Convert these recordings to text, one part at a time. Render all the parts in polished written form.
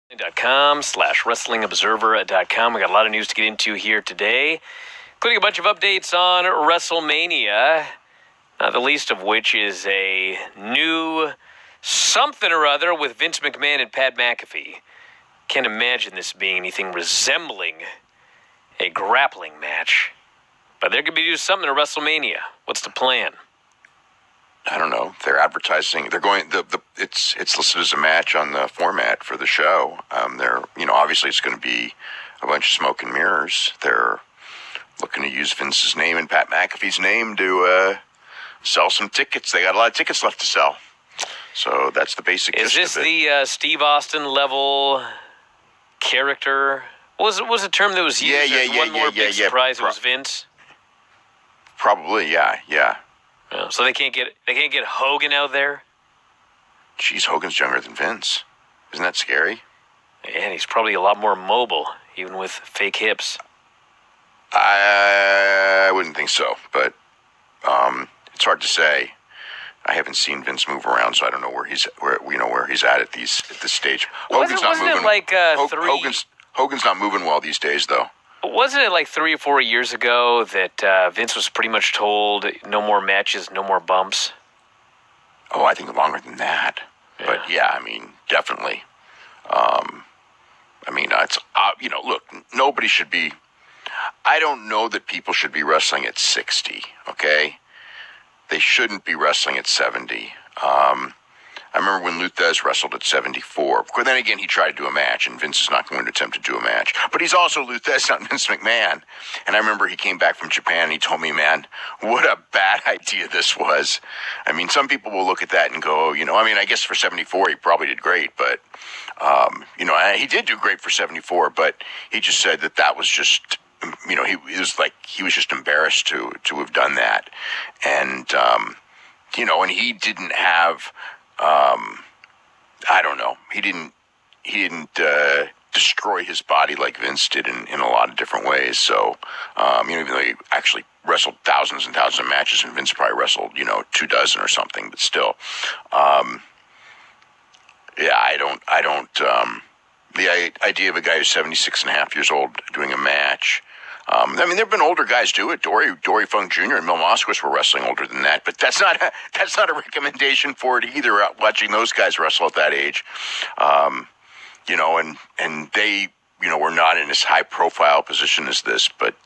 wrestling.com/wrestlingobserver.com. We got a lot of news to get into here today, including a bunch of updates on WrestleMania, not the least of which is a new something or other with Vince McMahon and Pat McAfee. Can't imagine this being anything resembling a grappling match, but they're going to be doing something at WrestleMania. What's the plan? I don't know. They're advertising. They're going. It's listed as a match on the format for the show. Obviously it's going to be a bunch of smoke and mirrors. They're looking to use Vince's name and Pat McAfee's name to sell some tickets. They got a lot of tickets left to sell. So that's the basic gist of it. Is this the Steve Austin level character? What was a term that was used? One more big surprise. It was Vince. Probably, yeah. So they can't get Hogan out there? Jeez, Hogan's younger than Vince. Isn't that scary? Yeah, and he's probably a lot more mobile, even with fake hips. I wouldn't think so, but it's hard to say. I haven't seen Vince move around, so I don't know where he's at this stage. Hogan's not moving. Hogan's not moving well these days, though. Wasn't it like 3 or 4 years ago that Vince was pretty much told no more matches, no more bumps? Oh, I think longer than that. Yeah. But yeah, definitely. It's look, nobody should be. I don't know that people should be wrestling at 60. Okay, they shouldn't be wrestling at 70. I remember when Luthez wrestled at 74. But then again, he tried to do a match, and Vince is not going to attempt to do a match. But he's also Luthez, not Vince McMahon. And I remember he came back from Japan, and he told me, man, what a bad idea this was. Some people will look at that and go, I guess for 74, he probably did great. But, he did do great for 74, but he just said that was just, he was just embarrassed to have done that. And, and he didn't have... I don't know. He didn't destroy his body like Vince did in a lot of different ways. So, even though he actually wrestled thousands and thousands of matches, and Vince probably wrestled, 24 or something, but still, the idea of a guy who's 76 and a half years old doing a match. There have been older guys do it. Dory Funk Jr. and Mil Moskowitz were wrestling older than that, but that's not a recommendation for it either. Watching those guys wrestle at that age, and they, were not in as high profile position as this, but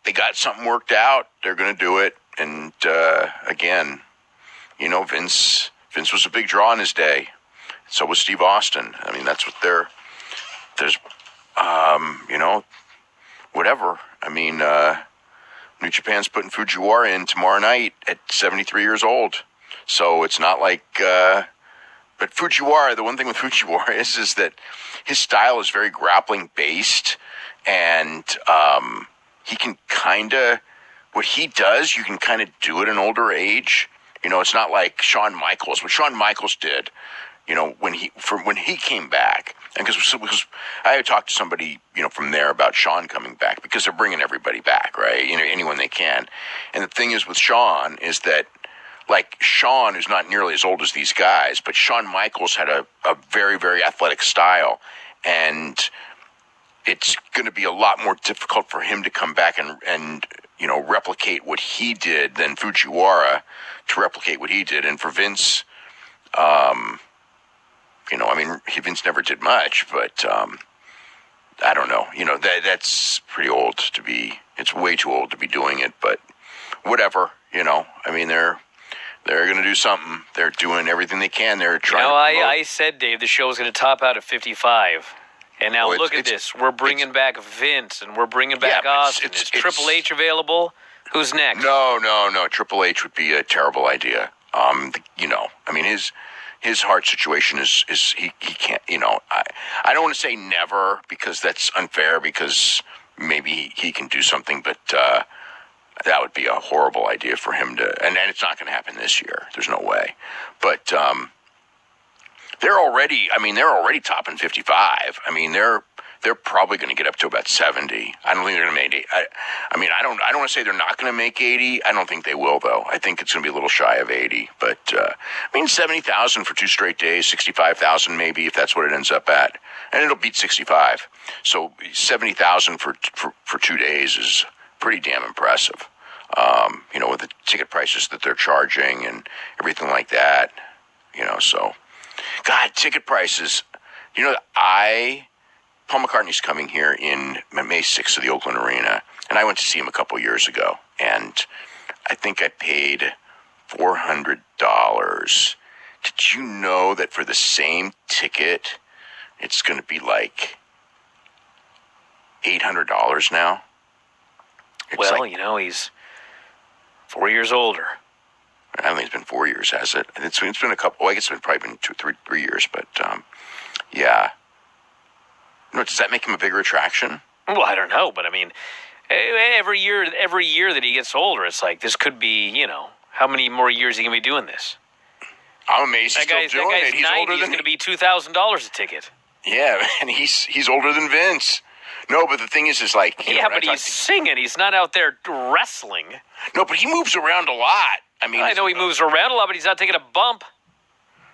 they got something worked out. They're going to do it, and again, Vince was a big draw in his day. So was Steve Austin. That's what there's. Whatever. New Japan's putting Fujiwara in tomorrow night at 73 years old. So it's not like, but Fujiwara, the one thing with Fujiwara is that his style is very grappling based, and he can what he does, you can kind of do at an older age. It's not like Shawn Michaels. What Shawn Michaels did, when he came back, and because I had talked to somebody, from there about Shawn coming back, because they're bringing everybody back, right? Anyone they can. And the thing is with Shawn is that, like, Shawn is not nearly as old as these guys, but Shawn Michaels had a very, very athletic style, and it's going to be a lot more difficult for him to come back and replicate what he did than Fujiwara to replicate what he did. And for Vince, Vince never did much, but I don't know. That's pretty old to be. It's way too old to be doing it, but whatever. They're going to do something. They're doing everything they can. They're trying. I said, Dave, the show was going to top out at 55, and now look at this. We're bringing back Vince, and we're bringing back Austin. Is Triple H available? Who's next? No. Triple H would be a terrible idea. His heart situation is he can't, I don't want to say never, because that's unfair, because maybe he can do something, but that would be a horrible idea for him to, and it's not going to happen this year. There's no way. But they're already topping 55. they're probably going to get up to about 70. I don't think they're going to make 80. I don't want to say they're not going to make 80. I don't think they will, though. I think it's going to be a little shy of 80. But, 70,000 for 2 straight days, 65,000 maybe, if that's what it ends up at. And it'll beat 65. So 70,000 for 2 days is pretty damn impressive. With the ticket prices that they're charging and everything like that. So, God, ticket prices. Paul McCartney's coming here in May 6th to the Oakland Arena, and I went to see him a couple years ago, and I think I paid $400. Did you know that for the same ticket, it's going to be like $800 now? He's 4 years older. I don't think it's been 4 years, has it? It's been a couple. I guess it's probably been 3 years, but yeah. Does that make him a bigger attraction? Well, I don't know, but I mean, every year that he gets older, it's like this could be, how many more years he can be doing this? I'm amazed he's still doing it. He's 90, older than going to be $2,000 a ticket. Yeah, and he's older than Vince. No, but the thing is like... but he's singing. He's not out there wrestling. No, but he moves around a lot. I know he moves around a lot, but he's not taking a bump.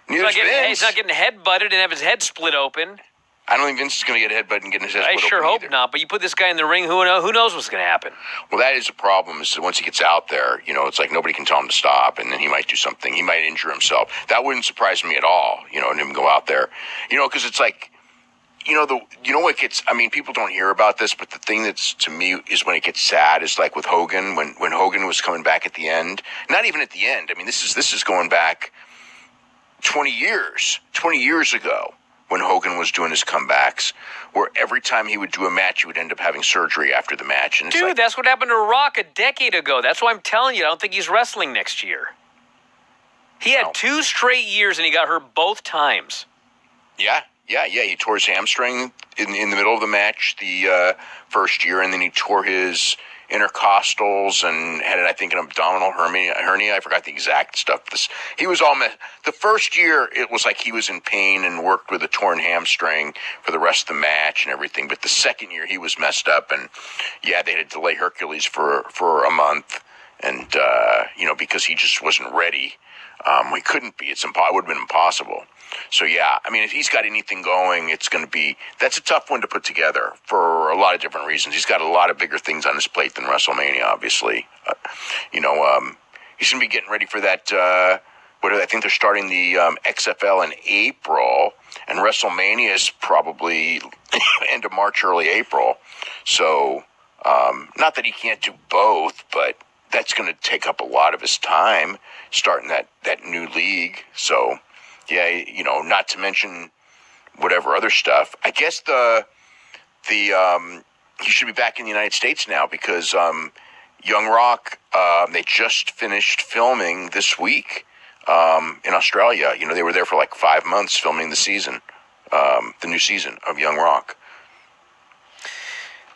He's not getting head-butted and have his head split open. I don't think Vince is going to get headbutted and get his head split open. I sure hope either. Not, but you put this guy in the ring, who knows what's going to happen? Well, that is a problem, is that once he gets out there, it's like nobody can tell him to stop, and then he might do something. He might injure himself. That wouldn't surprise me at all, and him go out there. Because it's like, what gets, people don't hear about this, but the thing that's, to me, is when it gets sad is like with Hogan, when Hogan was coming back at the end. Not even at the end. This is going back 20 years ago, when Hogan was doing his comebacks, where every time he would do a match, he would end up having surgery after the match. And Dude, that's what happened to Rock a decade ago. That's why I'm telling you, I don't think he's wrestling next year. He had 2 straight years, and he got hurt both times. Yeah. He tore his hamstring in the middle of the match the first year, and then he tore his intercostals and had, I think, an abdominal hernia. I forgot the exact stuff. He was all messed. The first year, it was like he was in pain and worked with a torn hamstring for the rest of the match and everything. But the second year, he was messed up, and yeah, they had to delay Hercules for a month, and because he just wasn't ready. He couldn't be. It would have been impossible. So, yeah, if he's got anything going, that's a tough one to put together for a lot of different reasons. He's got a lot of bigger things on his plate than WrestleMania, obviously. He's going to be getting ready for that, I think they're starting the XFL in April, and WrestleMania is probably end of March, early April. So, not that he can't do both, but that's going to take up a lot of his time starting that new league. So, yeah, not to mention whatever other stuff. I guess he should be back in the United States now because Young Rock, they just finished filming this week in Australia. They were there for like 5 months filming the season, the new season of Young Rock.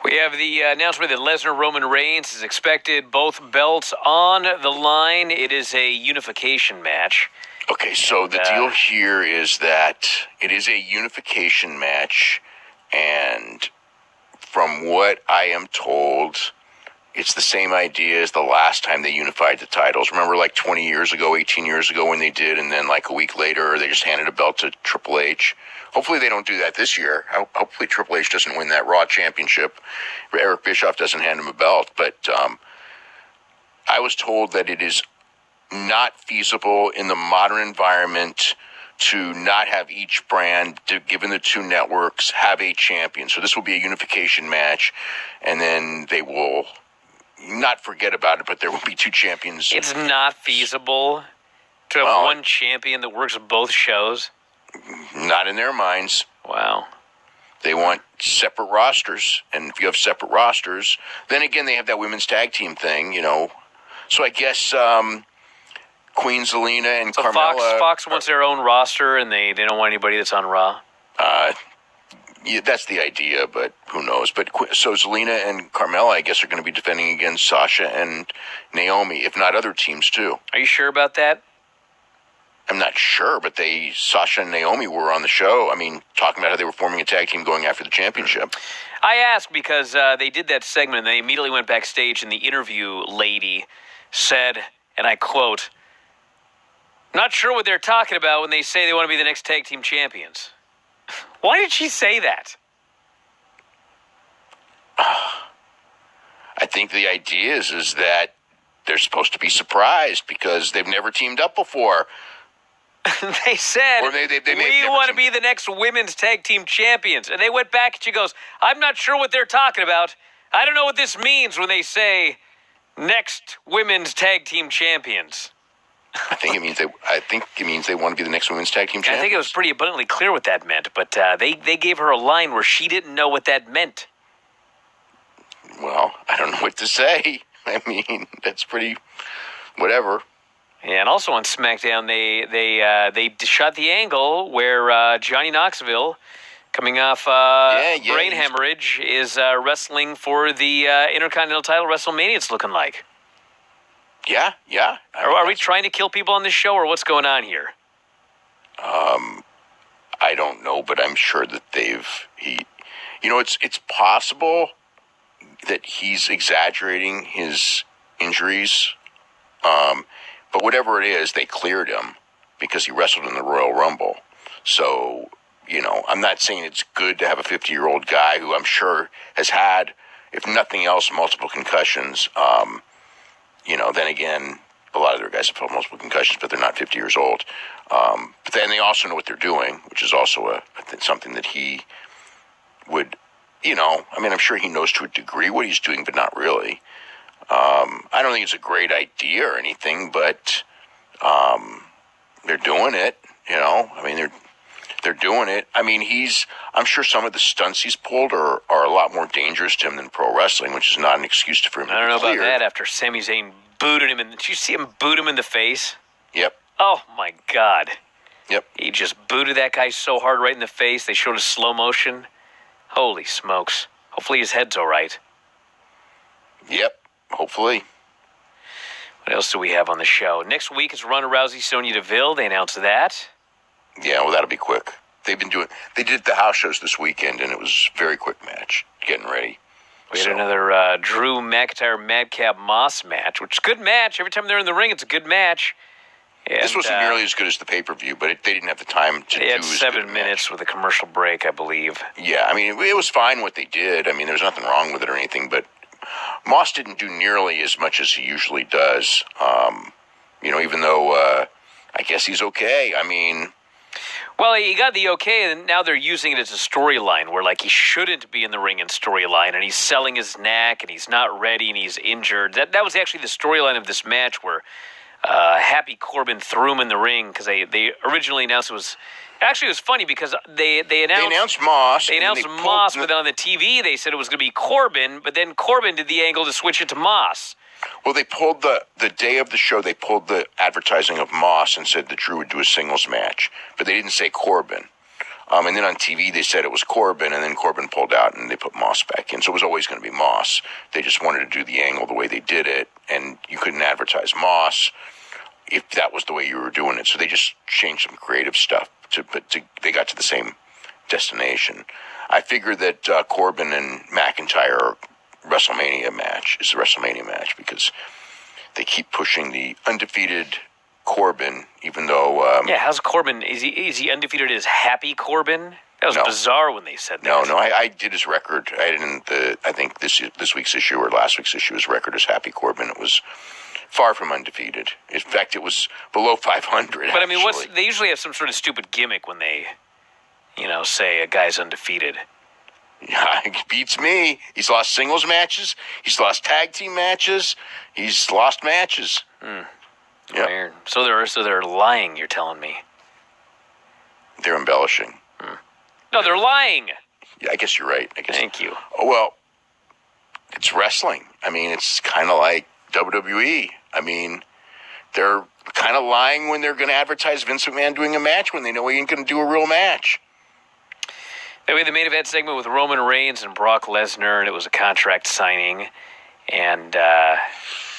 We have the announcement that Lesnar-Roman Reigns is expected, both belts on the line. It is a unification match. Okay, so the deal here is that it is a unification match, and from what I am told, it's the same idea as the last time they unified the titles. Remember, like 20 years ago, 18 years ago when they did, and then like a week later, they just handed a belt to Triple H. Hopefully they don't do that this year. Hopefully Triple H doesn't win that Raw championship. Eric Bischoff doesn't hand him a belt. But I was told that it is not feasible in the modern environment to not have each brand, given the 2 networks, have a champion. So this will be a unification match, and then they will not forget about it, but there will be 2 champions. It's not feasible to have one champion that works both shows? Not in their minds. Wow. They want separate rosters, and if you have separate rosters, then again, they have that women's tag team thing, So I guess Queen Zelina and Carmella. Fox wants their own roster, and they don't want anybody that's on Raw. Yeah, that's the idea, but who knows? But so Zelina and Carmella, I guess, are going to be defending against Sasha and Naomi, if not other teams too. Are you sure about that? I'm not sure, but Sasha and Naomi were on the show. I mean, talking about how they were forming a tag team going after the championship. I asked because they did that segment and they immediately went backstage and the interview lady said, and I quote, "Not sure what they're talking about when they say they want to be the next tag team champions." Why did she say that? I think the idea is that they're supposed to be surprised because they've never teamed up before. They said, Or we want to be the next women's tag team champions. And they went back and she goes, "I'm not sure what they're talking about. I don't know what this means when they say next women's tag team champions." I think it means they want to be the next women's tag team champions. I think it was pretty abundantly clear what that meant, but they gave her a line where she didn't know what that meant. Well, I don't know what to say. I mean, that's pretty whatever. Yeah, and also on SmackDown, they shot the angle where Johnny Knoxville, coming off brain hemorrhage, is wrestling for the Intercontinental title WrestleMania. It's looking like. Yeah. Are we trying to kill people on this show, or what's going on here? I don't know, but I'm sure that it's possible that he's exaggerating his injuries. But whatever it is, they cleared him because he wrestled in the Royal Rumble. So, I'm not saying it's good to have a 50-year-old guy who I'm sure has had, if nothing else, multiple concussions. Then again, a lot of their guys have had multiple concussions, but they're not 50 years old. But then they also know what they're doing, which is also something that he would, I'm sure he knows to a degree what he's doing, but not really. I don't think it's a great idea or anything, but they're doing it. They're doing it. I'm sure some of the stunts he's pulled are a lot more dangerous to him than pro wrestling, which is not an excuse for him to be cleared. I don't know about that after Sami Zayn booted him. Did you see him boot him in the face? Yep. Oh, my God. Yep. He just booted that guy so hard right in the face. They showed a slow motion. Holy smokes. Hopefully his head's all right. Yep. Hopefully. What else do we have on the show? Next week is Ronda Rousey, Sonya Deville. They announced that. Yeah, well, that'll be quick. They did the house shows this weekend, and it was a very quick match, getting ready. We had another Drew McIntyre Madcap Moss match, which is a good match. Every time they're in the ring, it's a good match. And, this wasn't nearly as good as the pay-per-view, but they didn't have the time to do it. Had 7 minutes with a commercial break, I believe. Yeah, it was fine what they did. There's nothing wrong with it or anything, but Moss didn't do nearly as much as he usually does. Even though I guess he's okay. Well, he got the okay, and now they're using it as a storyline where, he shouldn't be in the ring in storyline, and he's selling his neck, and he's not ready, and he's injured. That was actually the storyline of this match where Happy Corbin threw him in the ring because they originally announced it was... Actually, it was funny because they announced Moss. They announced Moss, but then on the TV they said it was going to be Corbin, but then Corbin did the angle to switch it to Moss. Well, they pulled the day of the show, they pulled the advertising of Moss and said that Drew would do a singles match, but they didn't say Corbin. And then on TV they said it was Corbin, and then Corbin pulled out and they put Moss back in. So it was always going to be Moss. They just wanted to do the angle the way they did it, and you couldn't advertise Moss if that was the way you were doing it. So they just changed some creative stuff, but they got to the same destination. I figure that Corbin and McIntyre WrestleMania match is the WrestleMania match because they keep pushing the undefeated Corbin, even though... how's Corbin? Is he undefeated as Happy Corbin? That was bizarre when they said that. No, I did his record. I think this week's issue or last week's issue, his record is Happy Corbin. It was far from undefeated. In fact, it was below 500. But they usually have some sort of stupid gimmick when they, say a guy's undefeated. Yeah, he beats me. He's lost singles matches. He's lost tag team matches. He's lost matches. Yep. Weird. So they're lying. You're telling me? They're embellishing. No, they're lying. Yeah, I guess you're right. Thank you. Oh, well, it's wrestling. It's kind of like WWE. They're kind of lying when they're going to advertise Vince McMahon doing a match when they know he ain't going to do a real match. We had the main event segment with Roman Reigns and Brock Lesnar, and it was a contract signing. And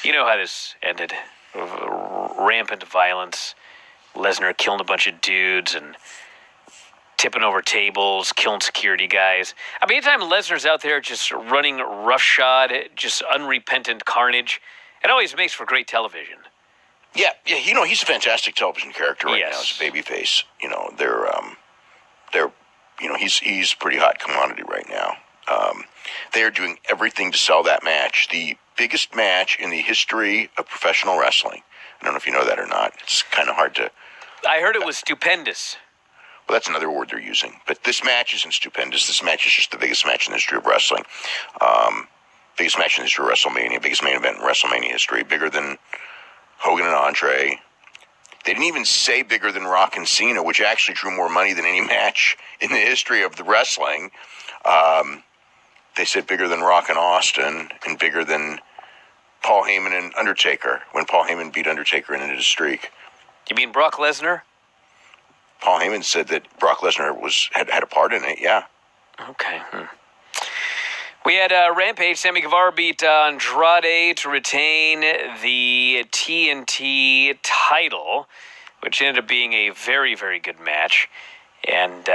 you know how this ended. Rampant violence. Lesnar killing a bunch of dudes and tipping over tables, killing security guys. I mean, anytime Lesnar's out there just running roughshod, just unrepentant carnage, it always makes for great television. Yeah, he's a fantastic television character right now as a babyface. He's pretty hot commodity right now. They are doing everything to sell that match. The biggest match in the history of professional wrestling. I don't know if you know that or not. It's kind of hard to... I heard it was stupendous. Well, that's another word they're using. But this match isn't stupendous. This match is just the biggest match in the history of wrestling. Biggest match in the history of WrestleMania. Biggest main event in WrestleMania history. Bigger than Hogan and Andre. They didn't even say bigger than Rock and Cena, which actually drew more money than any match in the history of the wrestling. They said bigger than Rock and Austin and bigger than Paul Heyman and Undertaker when Paul Heyman beat Undertaker and ended his streak. You mean Brock Lesnar? Paul Heyman said that Brock Lesnar had a part in it, yeah. Okay. We had Rampage. Sammy Guevara beat Andrade to retain the TNT title, which ended up being a very, very good match. And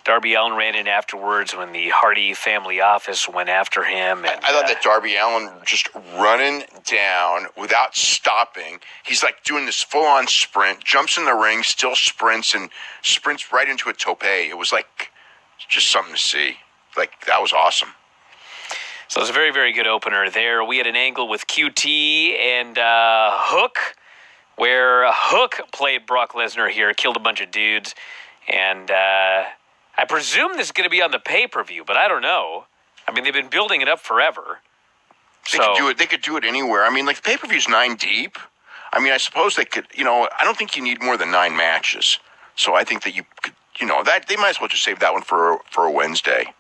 Darby Allin ran in afterwards when the Hardy family office went after him. And, I thought that Darby Allin just running down without stopping. He's like doing this full-on sprint, jumps in the ring, still sprints, and sprints right into a tope. It was like just something to see. Like, that was awesome. So it was a very, very good opener there. We had an angle with QT and Hook, where Hook played Brock Lesnar here, killed a bunch of dudes, and I presume this is going to be on the pay-per-view, but I don't know. I mean, they've been building it up forever. They could do it anywhere. I mean, like, the pay-per-view's 9 deep. I mean, I suppose they could, I don't think you need more than 9 matches. So I think that you could, that they might as well just save that one for a Wednesday.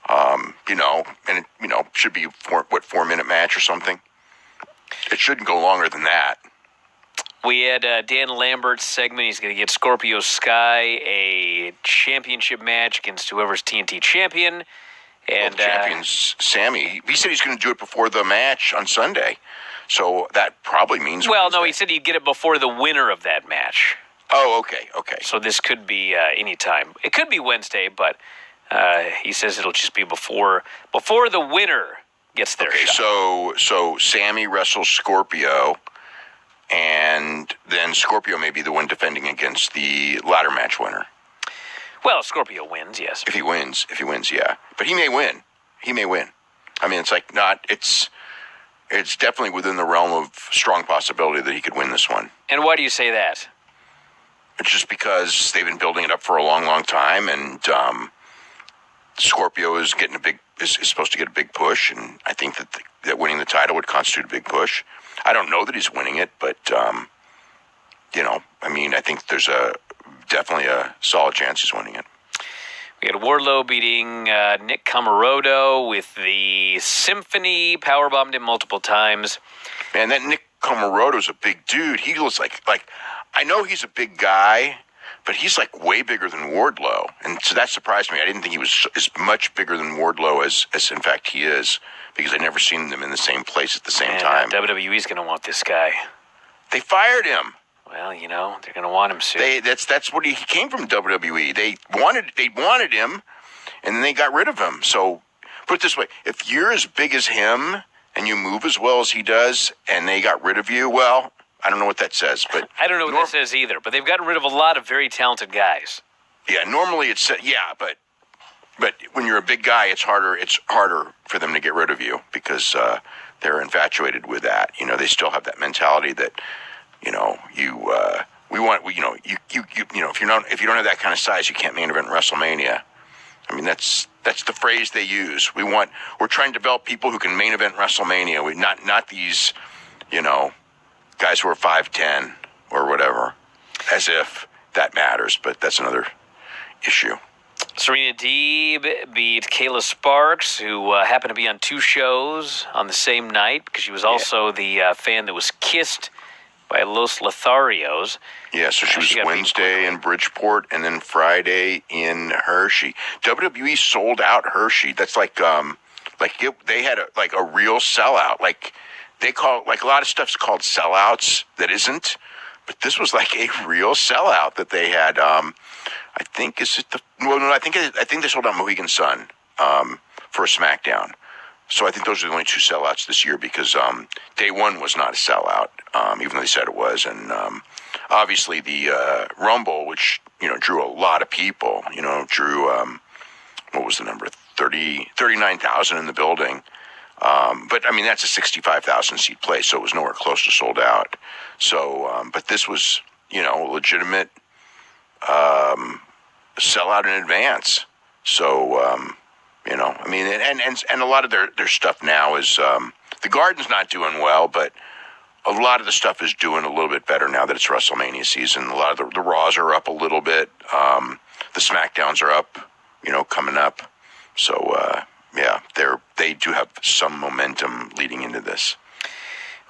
And it, should be 4-minute match or something. It shouldn't go longer than that. We had Dan Lambert's segment. He's going to get Scorpio Sky a championship match against whoever's TNT champion. And the champion's Sammy. He said he's going to do it before the match on Sunday. So that probably means... Well, Wednesday. no, he said he'd get it before the winner of that match. Oh, okay. So this could be any time. It could be Wednesday, but he says it'll just be before the winner gets their shot. So Sammy wrestles Scorpio... And then Scorpio may be the one defending against the ladder match winner. Well, Scorpio wins, yes. If he wins, yeah. But he may win. I mean, it's definitely within the realm of strong possibility that he could win this one. And why do you say that? It's just because they've been building it up for a long, long time, and Scorpio is getting is supposed to get a big push, and I think that winning the title would constitute a big push. I don't know that he's winning it, but, I think there's definitely a solid chance he's winning it. We had Wardlow beating Nick Comoroto with the Symphony, powerbombed him multiple times. Man, that Nick Comoroto's a big dude. He looks like I know he's a big guy, but he's like way bigger than Wardlow. And so that surprised me. I didn't think he was as much bigger than Wardlow as in fact he is, because I'd never seen them in the same place at the same time. WWE's going to want this guy. They fired him. Well, they're going to want him soon. That's what he came from WWE. They wanted him, and then they got rid of him. So put it this way: if you're as big as him and you move as well as he does, and they got rid of you, well, I don't know what that says, but I don't know what that says either. But they've gotten rid of a lot of very talented guys. Yeah, normally it's but when you're a big guy, it's harder for them to get rid of you because they're infatuated with that. They still have that mentality that if you don't have that kind of size, you can't main event WrestleMania. I mean, that's the phrase they use. We're trying to develop people who can main event WrestleMania. Not these, guys who are 5'10" or whatever, as if that matters, but that's another issue. Serena Deeb beat Kayla Sparks, who happened to be on 2 shows on the same night, because she was also the fan that was kissed by Los Lotharios. Yeah, so she was Wednesday in Bridgeport and then Friday in Hershey. WWE sold out Hershey. That's they had a real sellout. Like they call a lot of stuff's called sellouts that isn't. But this was like a real sellout that they had. I think I think they sold out Mohegan Sun for a SmackDown. So I think those are the only two sellouts this year because Day One was not a sellout, even though they said it was, and obviously the Rumble, which drew a lot of people, drew what was the number 39,000 in the building. But I mean that's a 65,000 seat place, so it was nowhere close to sold out. So, but this was legitimate sellout in advance. So. I mean, and a lot of their stuff now is the Garden's not doing well, but a lot of the stuff is doing a little bit better now that it's WrestleMania season. A lot of the Raws are up a little bit. The SmackDowns are up, coming up. So yeah, they do have some momentum leading into this.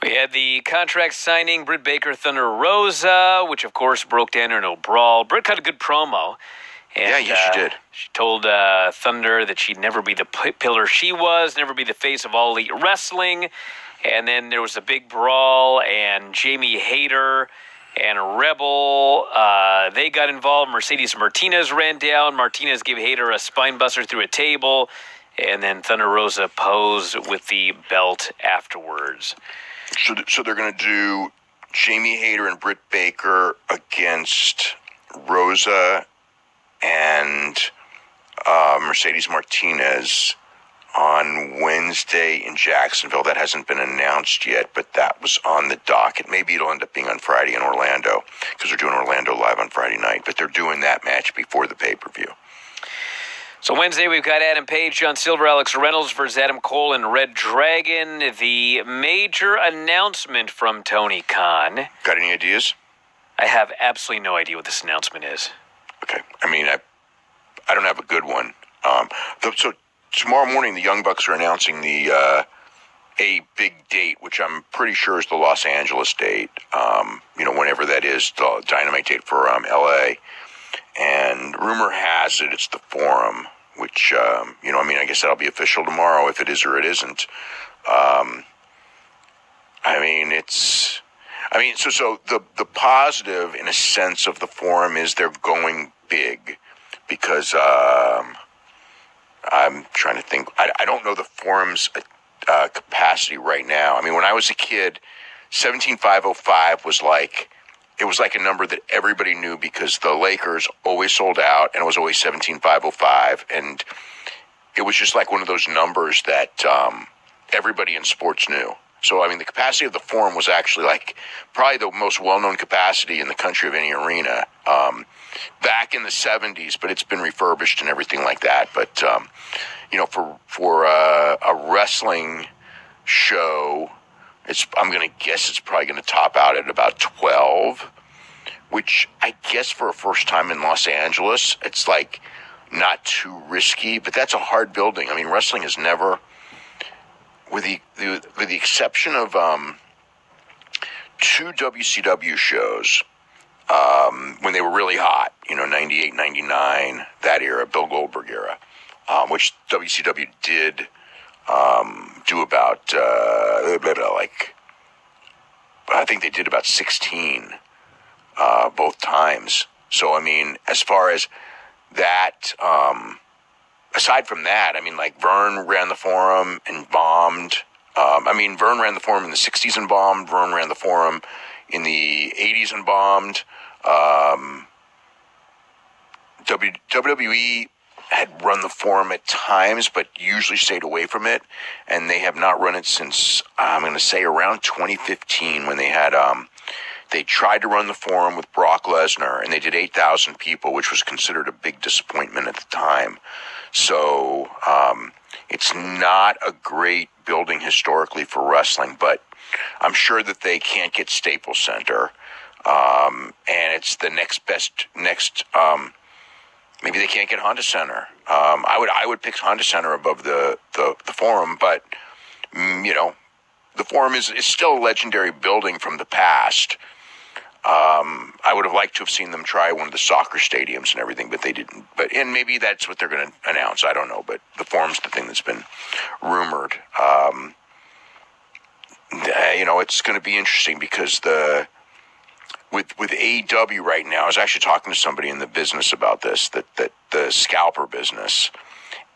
We had the contract signing, Britt Baker, Thunder Rosa, which of course broke down in a brawl. Britt cut a good promo. And, yeah, she did. She told Thunder that she'd never be the pillar she was, never be the face of All Elite Wrestling. And then there was a big brawl, and Jamie Hayter and Rebel, they got involved. Mercedes Martinez ran down. Martinez gave Hayter a spine buster through a table. And then Thunder Rosa posed with the belt afterwards. So they're going to do Jamie Hayter and Britt Baker against Rosa and Mercedes Martinez on Wednesday in Jacksonville. That hasn't been announced yet, but that was on the docket. Maybe it'll end up being on Friday in Orlando because they're doing Orlando live on Friday night, but they're doing that match before the pay-per-view. So Wednesday, we've got Adam Page, John Silver, Alex Reynolds versus Adam Cole and Red Dragon. The major announcement from Tony Khan. Got any ideas? I have absolutely no idea what this announcement is. Okay. I mean, I don't have a good one. So tomorrow morning, the Young Bucks are announcing a big date, which I'm pretty sure is the Los Angeles date. Whenever that is, the Dynamite date for LA. And rumor has it it's the Forum, which I guess that'll be official tomorrow if it is or it isn't. So the positive in a sense of the Forum is they're going big because I'm trying to think. I don't know the Forum's capacity right now. I mean, when I was a kid, 17,505 was like a number that everybody knew because the Lakers always sold out and it was always 17,505, and it was just like one of those numbers that everybody in sports knew. So, I mean, the capacity of the Forum was actually like probably the most well-known capacity in the country of any arena back in the 70s, but it's been refurbished and everything like that. But, for a wrestling show, I'm going to guess it's probably going to top out at about 12, which I guess for a first time in Los Angeles, it's like not too risky, but that's a hard building. I mean, wrestling has never... With the exception of two WCW shows when they were really hot, 98, 99, that era, Bill Goldberg era, which WCW did do about, I think they did about 16 both times. So, I mean, as far as that... aside from that, I mean, like Vern ran the Forum and bombed. Vern ran the Forum in the 60s and bombed. Vern ran the Forum in the 80s and bombed. WWE had run the Forum at times, but usually stayed away from it. And they have not run it since, I'm going to say, around 2015 when they had... They tried to run the Forum with Brock Lesnar, and they did 8,000 people, which was considered a big disappointment at the time. So it's not a great building historically for wrestling, but I'm sure that they can't get Staples Center, and it's the next. Maybe they can't get Honda Center. I would pick Honda Center above the Forum, but the Forum is still a legendary building from the past. I would have liked to have seen them try one of the soccer stadiums and everything, but they didn't. And maybe that's what they're going to announce. I don't know, but the Forum's the thing that's been rumored. It's going to be interesting because with AEW right now, I was actually talking to somebody in the business about this, that the scalper business,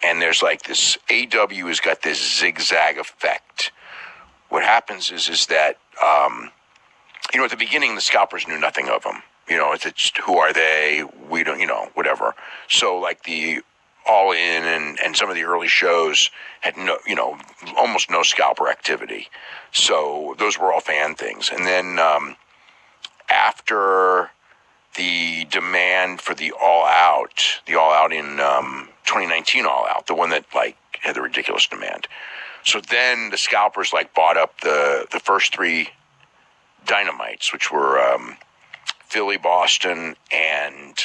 and there's like this, AEW has got this zigzag effect. What happens is that, at the beginning, the scalpers knew nothing of them. It's just, who are they? We don't, whatever. So like the All In and some of the early shows had no, almost no scalper activity. So those were all fan things. And then after the demand for the All Out in 2019 All Out, the one that like had the ridiculous demand. So then the scalpers like bought up the first three Dynamites, which were Philly, Boston, and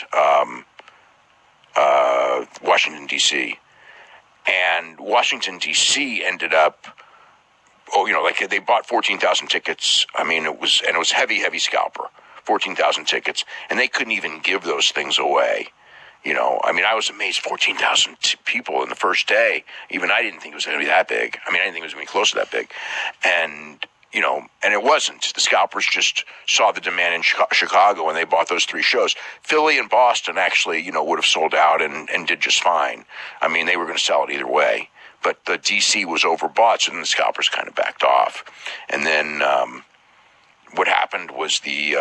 Washington, D.C. And Washington, D.C. ended up, like they bought 14,000 tickets. I mean, it was heavy scalper, 14,000 tickets, and they couldn't even give those things away. I was amazed, 14,000 people in the first day. Even I didn't think it was going to be that big. I didn't think it was going to be close to that big. And it wasn't. The scalpers just saw the demand in Chicago, and they bought those three shows. Philly and Boston actually, would have sold out and did just fine. They were going to sell it either way. But the DC was overbought, so then the scalpers kind of backed off. And then what happened was they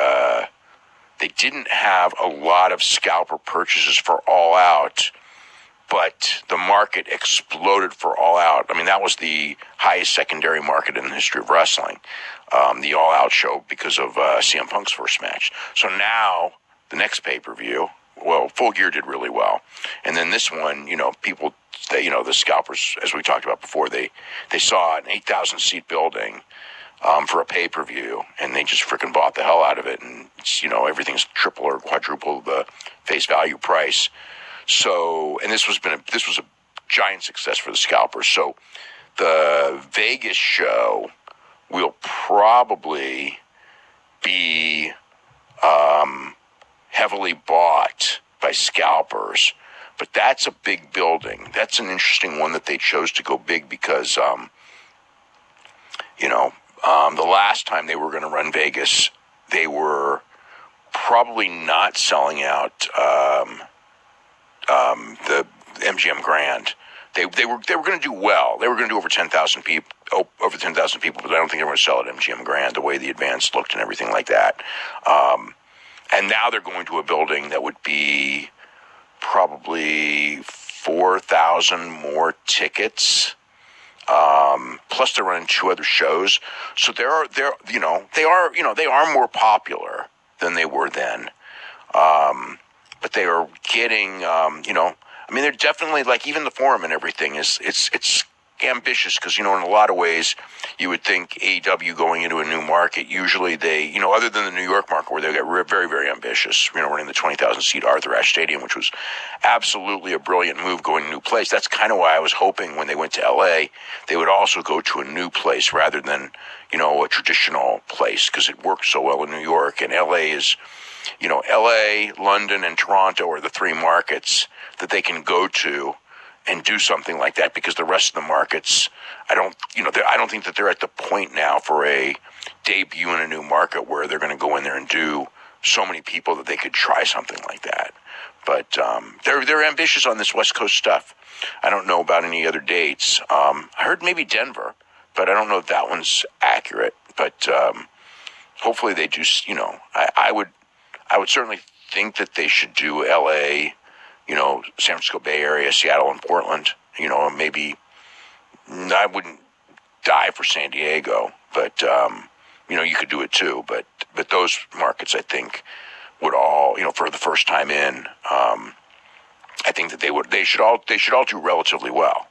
didn't have a lot of scalper purchases for All Out, but the market exploded for All Out. That was the highest secondary market in the history of wrestling, the All Out show, because of CM Punk's first match. So now, the next pay-per-view, Full Gear did really well. And then this one, people, the scalpers, as we talked about before, they saw an 8,000-seat building for a pay-per-view, and they just freaking bought the hell out of it. And it's, everything's triple or quadruple the face value price. So, and this was a giant success for the scalpers. So the Vegas show will probably be heavily bought by scalpers, but that's a big building. That's an interesting one that they chose to go big because, the last time they were going to run Vegas, they were probably not selling out the MGM Grand. They were going to do well. They were going to do over 10,000 people, but I don't think they were going to sell at MGM Grand the way the advance looked and everything like that. And now they're going to a building that would be probably 4,000 more tickets. Plus they're running two other shows. So they are more popular than they were then. But they are getting, they're definitely, like, even the forum and everything it's ambitious because, in a lot of ways you would think AEW going into a new market, usually they, other than the New York market where they get very, very ambitious, running the 20,000 seat Arthur Ashe Stadium, which was absolutely a brilliant move going to a new place. That's kind of why I was hoping when they went to LA, they would also go to a new place rather than, a traditional place, because it works so well in New York. And LA is, LA, London, and Toronto are the three markets that they can go to and do something like that, because the rest of the markets, I don't think that they're at the point now for a debut in a new market where they're going to go in there and do so many people that they could try something like that. But they're ambitious on this West Coast stuff. I don't know about any other dates. I heard maybe Denver, but I don't know if that one's accurate. But hopefully they do. I would certainly think that they should do LA, San Francisco Bay Area, Seattle, and Portland. Maybe I wouldn't die for San Diego, but you could do it too. But those markets, I think, would all, for the first time in, I think that they should all do relatively well.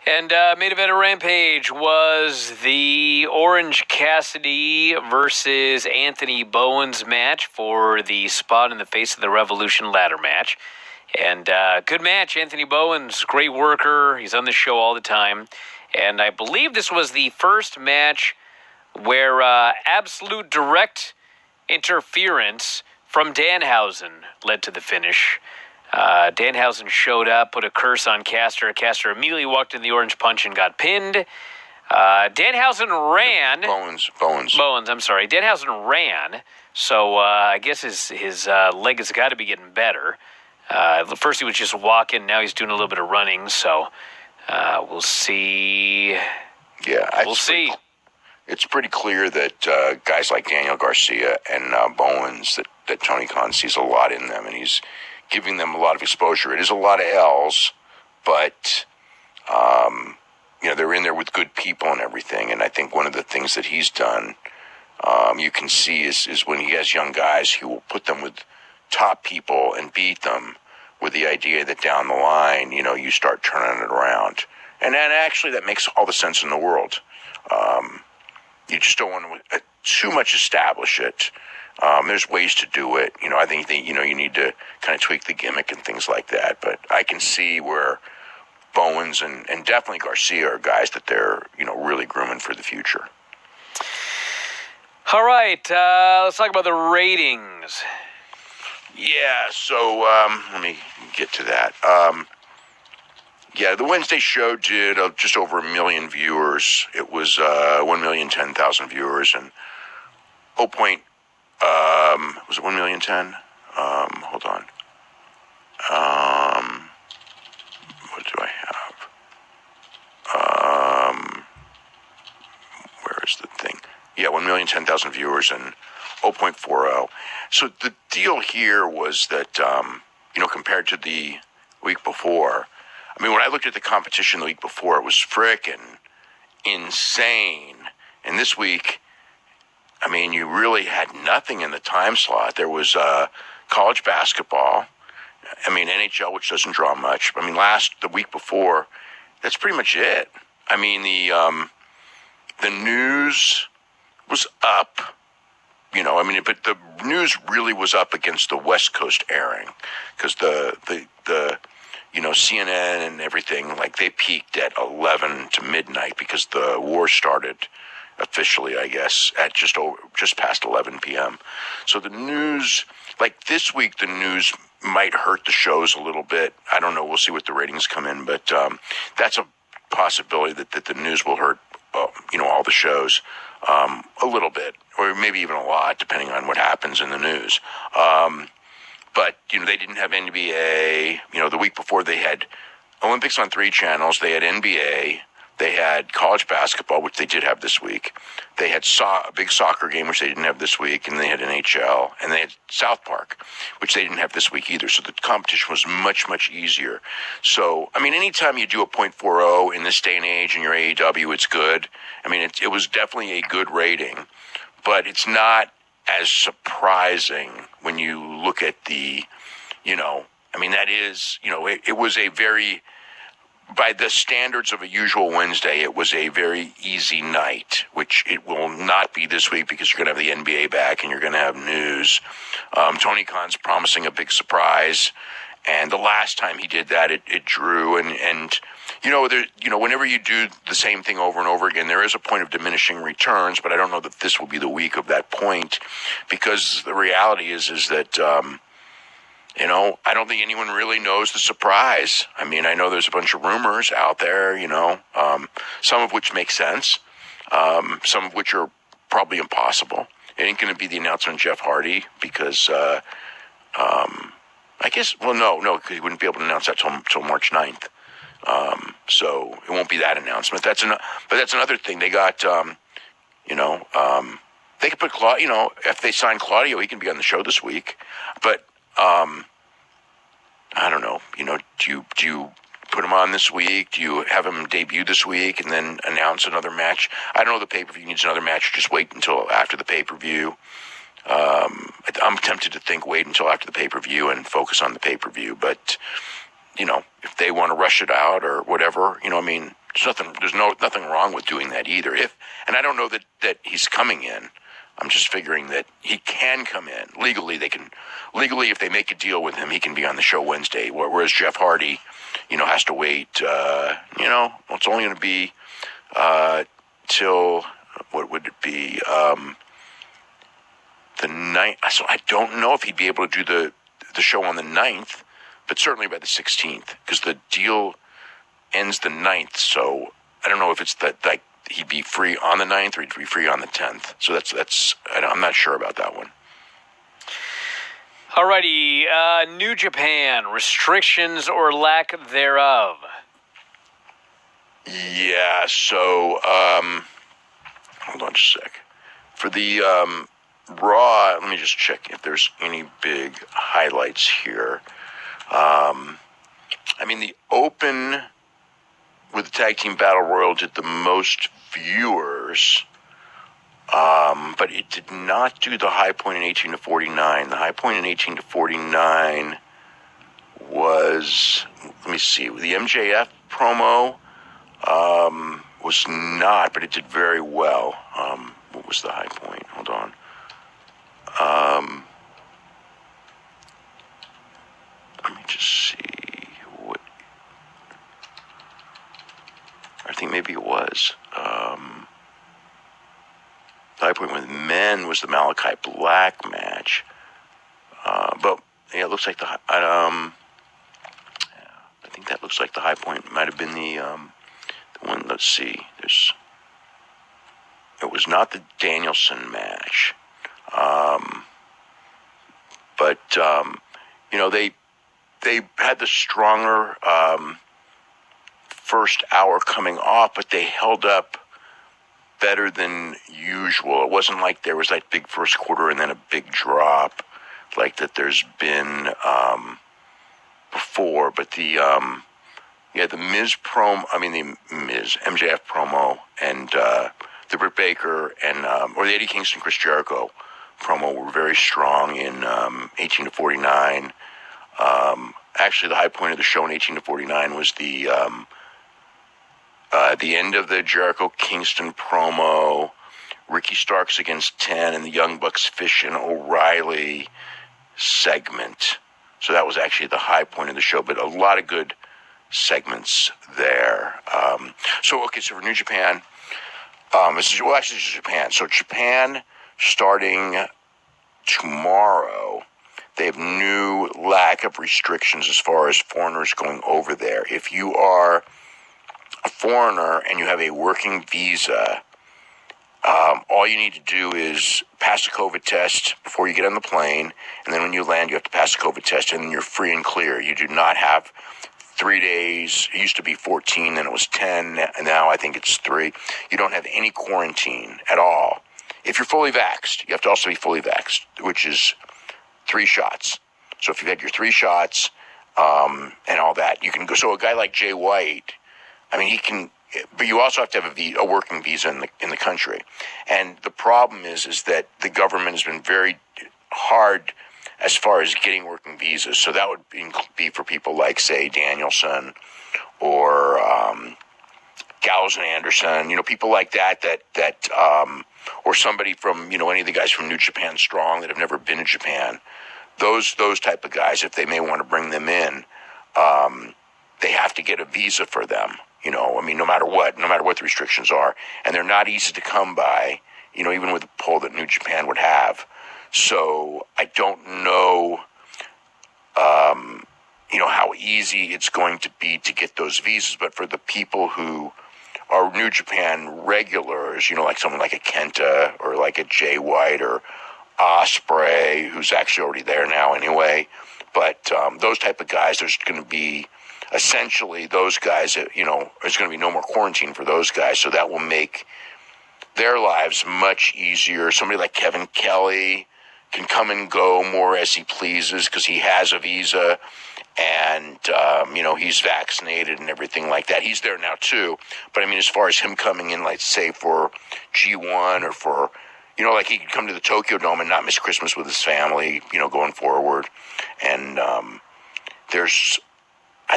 And main event of Rampage was the Orange Cassidy versus Anthony Bowens match for the spot in the Face of the Revolution ladder match. And good match. Anthony Bowens, great worker. He's on the show all the time. And I believe this was the first match where absolute direct interference from Danhausen led to the finish. Danhausen showed up, put a curse on Caster. Caster immediately walked in the orange punch and got pinned. Danhausen ran. Bowens. I'm sorry. Danhausen ran, so I guess his leg has got to be getting better. First he was just walking, now he's doing a little bit of running, so we'll see. Yeah, we'll see. It's pretty clear that guys like Daniel Garcia and Bowens, that Tony Khan sees a lot in them, and he's giving them a lot of exposure. It is a lot of L's, but they're in there with good people and everything. And I think one of the things that he's done, you can see is when he has young guys, he will put them with top people and beat them with the idea that down the line, you start turning it around. And then actually that makes all the sense in the world. You just don't want to too much establish it. There's ways to do it. I think that, you need to kind of tweak the gimmick and things like that. But I can see where Bowens and definitely Garcia are guys that they're, really grooming for the future. All right, let's talk about the ratings. Yeah, so let me get to that. The Wednesday show did just over 1 million viewers. It was 1,010,000 viewers, and was it 1,010,000? Hold on. What do I have? Where is the thing? Yeah, 1,010,000 viewers and 0.40. So the deal here was that, compared to the week before, when I looked at the competition the week before, it was frickin' insane. And this week, you really had nothing in the time slot. There was college basketball. NHL, which doesn't draw much. The week before, that's pretty much it. The news was up. But the news really was up against the West Coast airing, because the CNN and everything, they peaked at 11 to midnight because the war started officially, I guess, at just past 11 p.m. So the news, this week, the news might hurt the shows a little bit. I don't know. We'll see what the ratings come in, but that's a possibility that the news will hurt, all the shows a little bit, or maybe even a lot, depending on what happens in the news. But, they didn't have NBA. The week before they had Olympics on 3 channels. They had NBA. They had college basketball, which they did have this week. They had a big soccer game, which they didn't have this week. And they had NHL. And they had South Park, which they didn't have this week either. So the competition was much, much easier. So, anytime you do a .40 in this day and age in your AEW, it's good. It was definitely a good rating. But it's not as surprising when you look at the, that is, it was a very, by the standards of a usual Wednesday, it was a very easy night, which it will not be this week because you're going to have the NBA back and you're going to have news. Tony Khan's promising a big surprise. And the last time he did that, it drew. And whenever you do the same thing over and over again, there is a point of diminishing returns. But I don't know that this will be the week of that point, because the reality is that, I don't think anyone really knows the surprise. I know there's a bunch of rumors out there, some of which make sense, some of which are probably impossible. It ain't going to be the announcement of Jeff Hardy because, I guess, no, because he wouldn't be able to announce that till March 9th. So it won't be that announcement. But that's another thing. They got, they could put Claudio, if they sign Claudio, he can be on the show this week. But, I don't know, do you put him on this week? Do you have him debut this week and then announce another match? I don't know if the pay-per-view needs another match, or just wait until after the pay-per-view. I'm tempted to think wait until after the pay-per-view and focus on the pay-per-view. But, if they want to rush it out or whatever, there's nothing wrong with doing that either. And I don't know that he's coming in. I'm just figuring that he can come in. Legally, if they make a deal with him, he can be on the show Wednesday. Whereas Jeff Hardy, has to wait, it's only going to be till, what would it be, the 9th. So I don't know if he'd be able to do the show on the 9th, but certainly by the 16th, because the deal ends the 9th. So I don't know if it's that, he'd be free on the 9th or he'd be free on the 10th. So I'm not sure about that one. Alrighty, New Japan, restrictions or lack thereof. Yeah, so, hold on just a sec. For the Raw, let me just check if there's any big highlights here. The Open with the Tag Team Battle Royal did the most viewers, but it did not do the high point in 18 to 49. The high point in 18 to 49 was, let me see, the MJF promo was not, but it did very well. What was the high point? Hold on. Let me just see what. I think maybe it was. The high point with men was the Malachi Black match. But yeah, it looks like I think that looks like the high point might have been the one. Let's see. It was not the Danielson match. But they had the stronger first hour coming off, but they held up better than usual. It wasn't like there was that big first quarter and then a big drop like that there's been before. But the MJF promo and the Britt Baker and or the Eddie Kingston Chris Jericho promo were very strong in 18 to 49. Actually, the high point of the show in 18 to 49 was the end of the Jericho Kingston promo, Ricky Starks against 10, and the Young Bucks Fish and O'Reilly segment. So that was actually the high point of the show, but a lot of good segments there. So for New Japan, this is Japan. So Japan, starting tomorrow, they have new lack of restrictions as far as foreigners going over there. If you are a foreigner and you have a working visa, all you need to do is pass a COVID test before you get on the plane, and then when you land, you have to pass a COVID test, and then you're free and clear. You do not have 3 days. It used to be 14, then it was 10, and now I think it's 3. You don't have any quarantine at all. If you're fully vaxxed, you have to also be fully vaxxed, which is 3 shots. So if you've had your 3 shots and all that, you can go. So a guy like Jay White, he can, but you also have to have a working visa in the country. And the problem is that the government has been very hard as far as getting working visas. So that would be for people like, say, Danielson or Gallows and Anderson, people like that or somebody from, any of the guys from New Japan Strong that have never been to Japan. Those type of guys, if they may want to bring them in, they have to get a visa for them. No matter what the restrictions are. And they're not easy to come by, even with the pull that New Japan would have. So I don't know, how easy it's going to be to get those visas. But for the people who are New Japan regulars, like someone like a Kenta or like a Jay White or Ospreay, who's actually already there now anyway. But those type of guys, there's going to be essentially those guys, there's going to be no more quarantine for those guys. So that will make their lives much easier. Somebody like Kevin Kelly can come and go more as he pleases because he has a visa and, he's vaccinated and everything like that. He's there now too. But as far as him coming in, like say for G1 or for, like he could come to the Tokyo Dome and not miss Christmas with his family, going forward. And I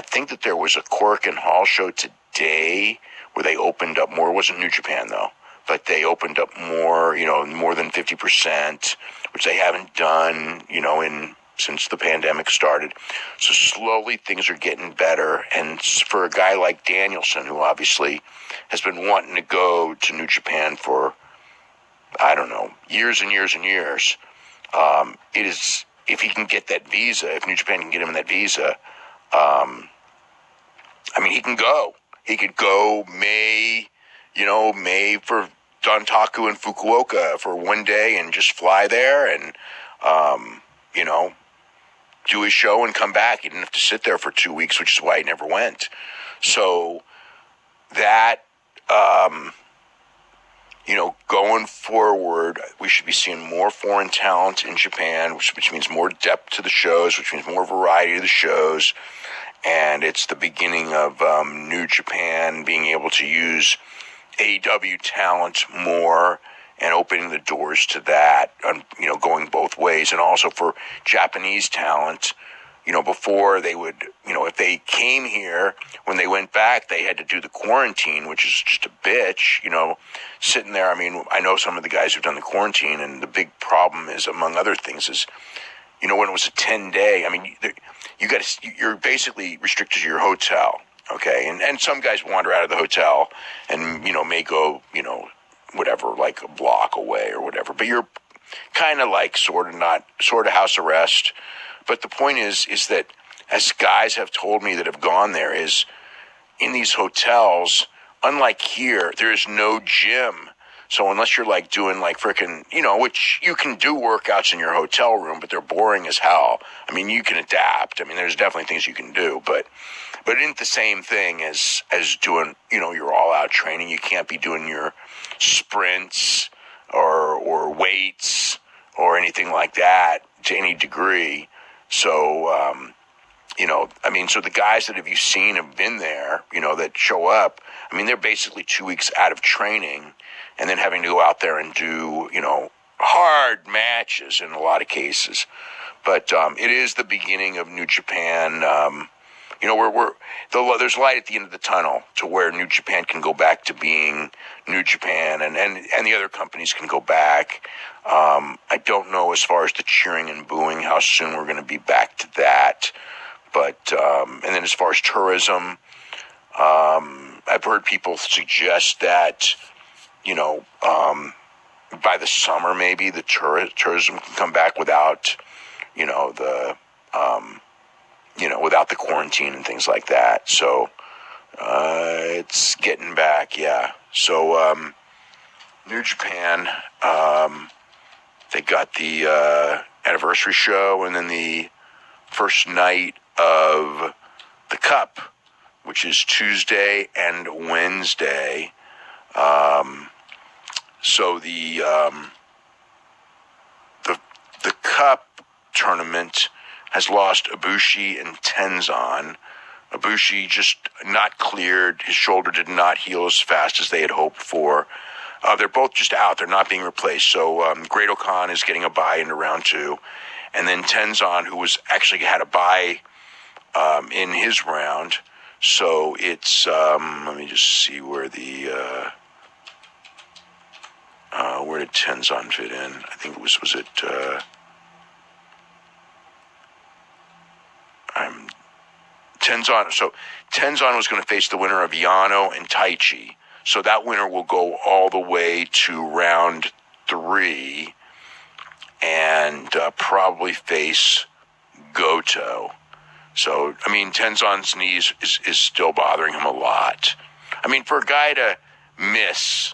think that there was a Cork and Hall show today where they opened up more. It wasn't New Japan though, but they opened up more, more than 50%, which they haven't done, since the pandemic started. So slowly things are getting better. And for a guy like Danielson, who obviously has been wanting to go to New Japan for, I don't know, years and years and years, it is, if he can get that visa, if New Japan can get him that visa, he can go. He could go May, May for Dontaku and Fukuoka for one day and just fly there and, do his show and come back. He didn't have to sit there for 2 weeks, which is why he never went. So that, going forward, we should be seeing more foreign talent in Japan, which means more depth to the shows, which means more variety to the shows. And it's the beginning of New Japan being able to use AEW talent more and opening the doors to that, going both ways. And also for Japanese talent, before they would, if they came here, when they went back, they had to do the quarantine, which is just a bitch, sitting there. I mean, I know some of the guys who've done the quarantine, and the big problem is, among other things, is, when it was a 10-day, I mean, you're basically restricted to your hotel, okay? And some guys wander out of the hotel and, may go, whatever, like a block away or whatever. But you're kind of like sort of house arrest. But the point is that, as guys have told me that have gone there, is in these hotels, unlike here, there is no gym. So unless you're like doing like frickin', which you can do workouts in your hotel room, but they're boring as hell. I mean, you can adapt. I mean, there's definitely things you can do, but it isn't the same thing as doing, your all-out training. You can't be doing your sprints or weights or anything like that to any degree. So, so the guys that have you seen have been there, that show up, I mean, they're basically 2 weeks out of training and then having to go out there and do, hard matches in a lot of cases. But it is the beginning of New Japan. There's light at the end of the tunnel to where New Japan can go back to being New Japan, and the other companies can go back. I don't know, as far as the cheering and booing, how soon we're going to be back to that. But and then as far as tourism, I've heard people suggest that, by the summer maybe the tourism can come back without, without the quarantine and things like that. So it's getting back, yeah. So New Japan, they got the anniversary show, and then the first night of the Cup, which is Tuesday and Wednesday. So the Cup tournament has lost Ibushi and Tenzan. Ibushi just not cleared. His shoulder did not heal as fast as they had hoped for. They're both just out. They're not being replaced. So Great Okan is getting a bye into round 2. And then Tenzan, who was actually had a bye in his round. So it's, let me just see where where did Tenzan fit in? I think it was it, Tenzan. So Tenzan was going to face the winner of Yano and Taichi. So that winner will go all the way to round 3 and probably face Goto. So, I mean, Tenzan's knees is still bothering him a lot. I mean, for a guy to miss,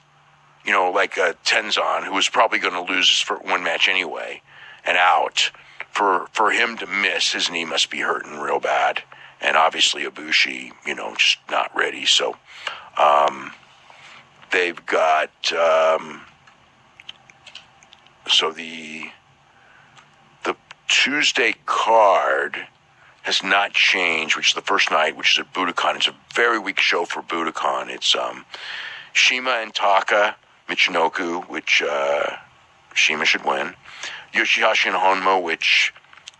like Tenzan, who was probably going to lose his first one match anyway, and out, for him to miss, his knee must be hurting real bad. And obviously Ibushi, just not ready. So they've got, so the Tuesday card has not changed, which is the first night, which is at Budokan. It's a very weak show for Budokan. It's Shima and Taka, Michinoku, which Shima should win. Yoshihashi and Honma, which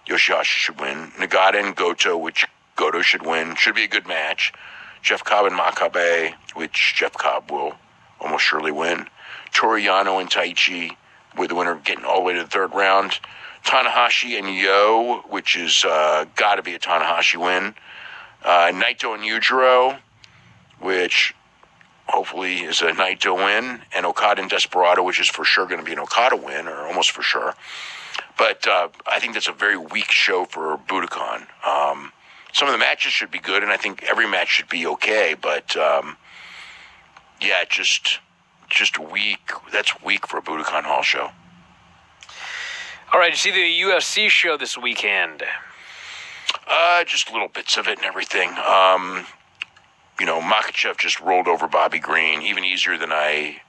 Yoshihashi should win. Nagata and Goto, which Goto should win. Should be a good match. Jeff Cobb and Makabe, which Jeff Cobb will almost surely win. Toriyano and Taichi, with the winner getting all the way to the third round. Tanahashi and Yo, which is got to be a Tanahashi win. Naito and Yujiro, which hopefully is a Naito win. And Okada and Desperado, which is for sure going to be an Okada win, or almost for sure. But I think that's a very weak show for Budokan. Some of the matches should be good, and I think every match should be okay. But, yeah, just weak. That's weak for a Budokan Hall show. All right, you see the UFC show this weekend? Just little bits of it and everything. Makhachev just rolled over Bobby Green even easier than I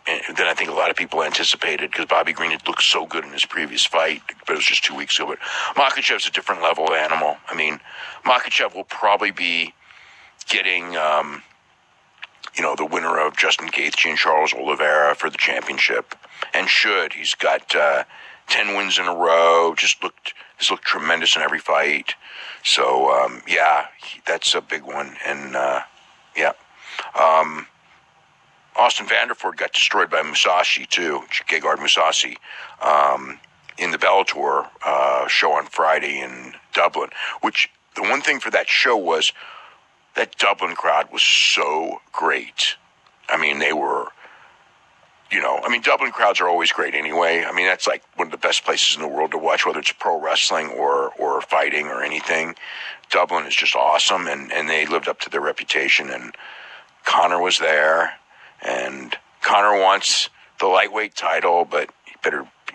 think a lot of people anticipated, because Bobby Green had looked so good in his previous fight, but it was just 2 weeks ago. But Makhachev's a different level of animal. I mean, Makhachev will probably be getting, the winner of Justin Gaethje and Charles Oliveira for the championship, and should. He's got 10 wins in a row. Has looked tremendous in every fight. So, that's a big one. And, Austin Vanderford got destroyed by Musashi, too, Gegard Musashi, in the Bellator show on Friday in Dublin, which the one thing for that show was that Dublin crowd was so great. I mean, they were, Dublin crowds are always great anyway. I mean, that's like one of the best places in the world to watch, whether it's pro wrestling or fighting or anything. Dublin is just awesome, and they lived up to their reputation, and Conor was there. And Conor wants the lightweight title, but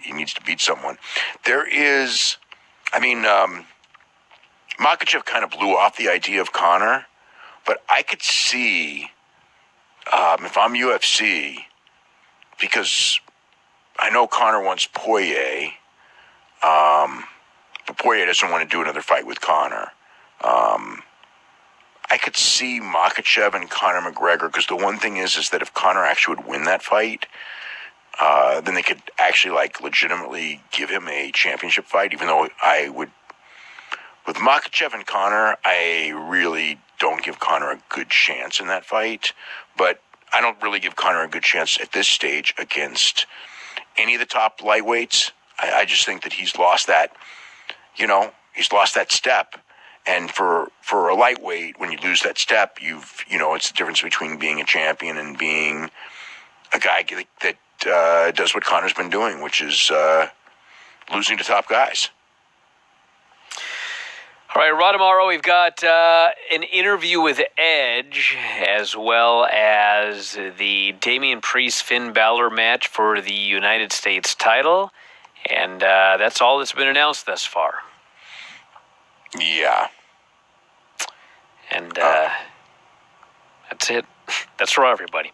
he needs to beat someone. Makhachev kind of blew off the idea of Conor, but I could see, if I'm UFC, because I know Conor wants Poirier, but Poirier doesn't want to do another fight with Conor. I could see Makhachev and Conor McGregor, because the one thing is that if Conor actually would win that fight, then they could actually legitimately give him a championship fight, even though I would, with Makhachev and Conor, I really don't give Conor a good chance in that fight, but I don't really give Conor a good chance at this stage against any of the top lightweights. I just think that he's lost that step. And for a lightweight, when you lose that step, it's the difference between being a champion and being a guy that does what Conor's been doing, which is losing to top guys. All right, Rod, tomorrow we've got an interview with Edge, as well as the Damian Priest-Finn Balor match for the United States title. And that's all that's been announced thus far. Yeah. And that's it. That's for everybody.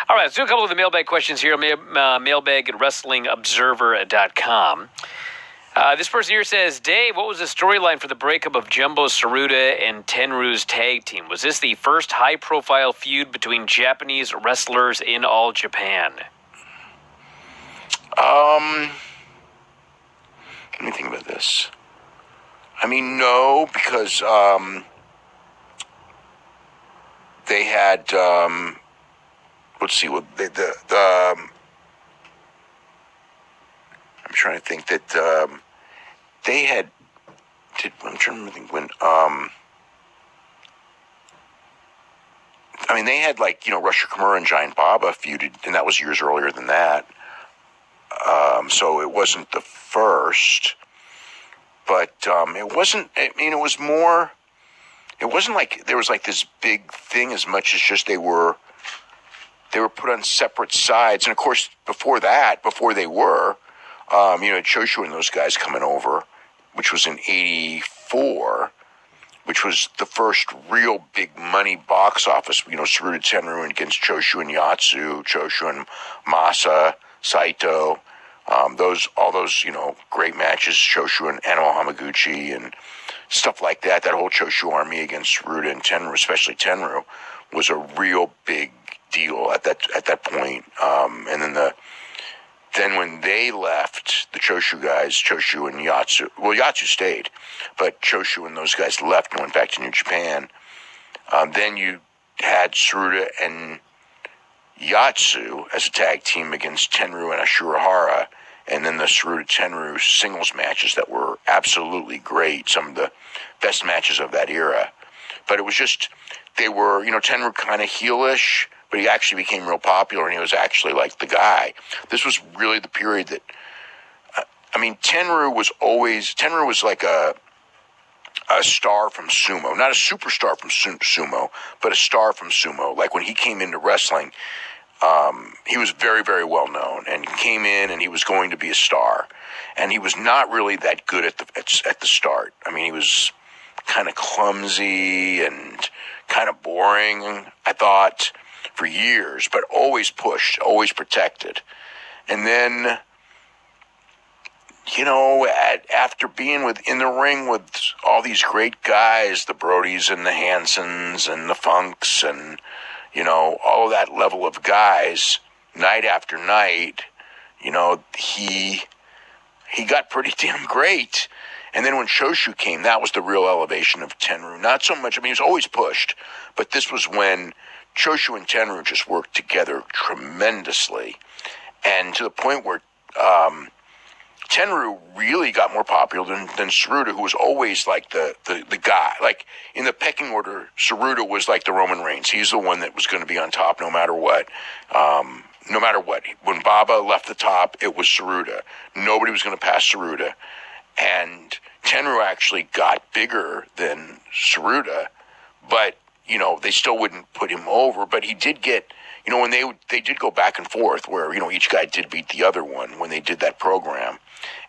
All right, let's do a couple of the mailbag questions here. Mailbag at WrestlingObserver.com. This person here says, Dave, what was the storyline for the breakup of Jumbo Tsuruta and Tenryu's tag team? Was this the first high-profile feud between Japanese wrestlers in all Japan? Let me think about this. I mean, no, because they had, let's see, I'm trying to think that they had, I'm trying to think when, they had Rusher Kimura and Giant Baba feuded, and that was years earlier than that. So it wasn't the first. But it wasn't, it was more, it wasn't like there was this big thing as much as just they were put on separate sides. And of course, before they were, Choshu and those guys coming over, which was in 84, which was the first real big money box office, Tsuruta Tenryu against Choshu and Yatsu, Choshu and Masa, Saito. All those great matches, Choshu and Ano Hamaguchi and stuff like that. That whole Choshu army against Tsuruta and Tenryu, especially Tenryu, was a real big deal at that point. And then when they left, the Choshu guys, Choshu and Yatsu, Yatsu stayed, but Choshu and those guys left and went back to New Japan. Then you had Tsuruta and Yatsu as a tag team against Tenryu and Ashura Hara, and then the Tsuruta Tenryu singles matches that were absolutely great, some of the best matches of that era. But it was just, they were, Tenryu kind of heelish, but he actually became real popular, and he was actually the guy. This was really the period that, Tenryu was like a a star from sumo, not a superstar from sumo, but a star from sumo. Like when he came into wrestling, he was very, very well known, and he came in and he was going to be a star, and he was not really that good at the start. I mean, he was kind of clumsy and kind of boring, I thought, for years, but always pushed, always protected. And then, after being in the ring with all these great guys, the Brodys and the Hansons and the Funks and, all of that level of guys, night after night, he got pretty damn great. And then when Choshu came, that was the real elevation of Tenryu. Not so much, I mean, he was always pushed, but this was when Choshu and Tenryu just worked together tremendously. And to the point where Tenryu really got more popular than Tsuruta, who was always like the guy. Like in the pecking order, Tsuruta was like the Roman Reigns. He's the one that was going to be on top no matter what. No matter what. When Baba left the top, it was Tsuruta. Nobody was going to pass Tsuruta. And Tenryu actually got bigger than Tsuruta, but, they still wouldn't put him over. But he did get, when they did go back and forth where, each guy did beat the other one when they did that program.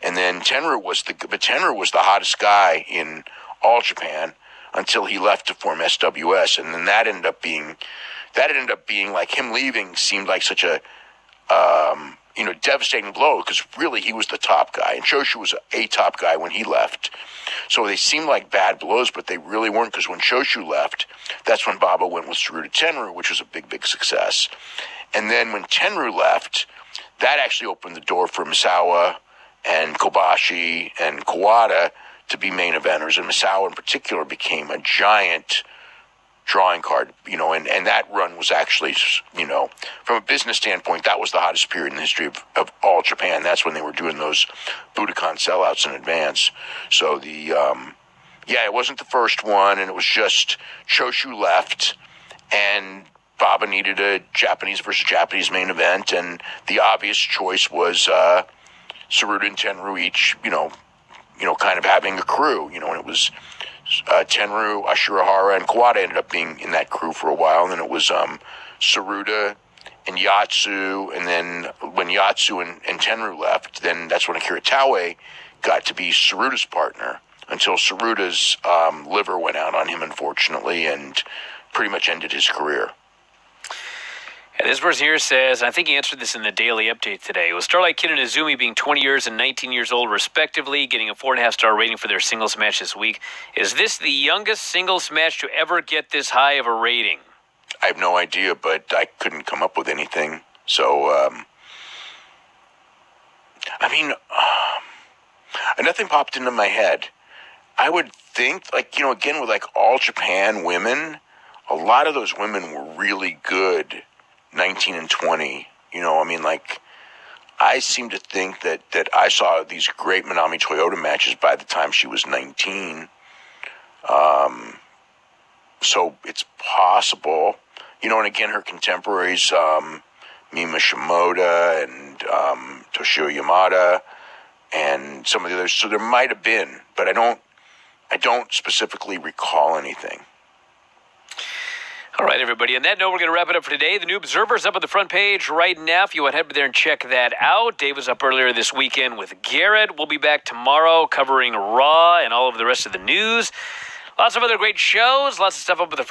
And then Tenryu was the hottest guy in all Japan until he left to form SWS. And then that ended up being like him leaving seemed like such a, devastating blow, because really he was the top guy, and Choshu was a top guy when he left. So they seemed like bad blows, but they really weren't, because when Choshu left, that's when Baba went with Tsuruta Tenryu, which was a big, big success. And then when Tenryu left, that actually opened the door for Misawa and Kobashi and Kawada to be main eventers, and Misawa in particular became a giant drawing card, and that run was actually, from a business standpoint, that was the hottest period in the history of all Japan. That's when they were doing those Budokan sellouts in advance. So it wasn't the first one, and it was just Choshu left, and Baba needed a Japanese versus Japanese main event, and the obvious choice was Tsuruta and Tenryu each, kind of having a crew, and it was Tenryu, Ashurahara, and Kawada ended up being in that crew for a while. And then it was Tsuruta and Yatsu. And then when Yatsu and Tenryu left, then that's when Akira Taue got to be Tsuruta's partner, until Tsuruta's liver went out on him, unfortunately, and pretty much ended his career. And this person here says, I think he answered this in the daily update today, with Starlight Kid and Izumi being 20 years and 19 years old respectively, getting a 4.5-star rating for their singles match this week. Is this the youngest singles match to ever get this high of a rating? I have no idea, but I couldn't come up with anything. So, nothing popped into my head. I would think, again, with all Japan women, a lot of those women were really good. 19 and 20, I seem to think that I saw these great Manami Toyota matches by the time she was 19. So it's possible, and again, her contemporaries, Mima Shimoda and Toshio Yamada and some of the others. So there might have been, but I don't specifically recall anything. All right, everybody. On that note, we're going to wrap it up for today. The New Observer's up on the front page right now. If you want to head there and check that out. Dave was up earlier this weekend with Garrett. We'll be back tomorrow covering Raw and all of the rest of the news. Lots of other great shows. Lots of stuff up at the front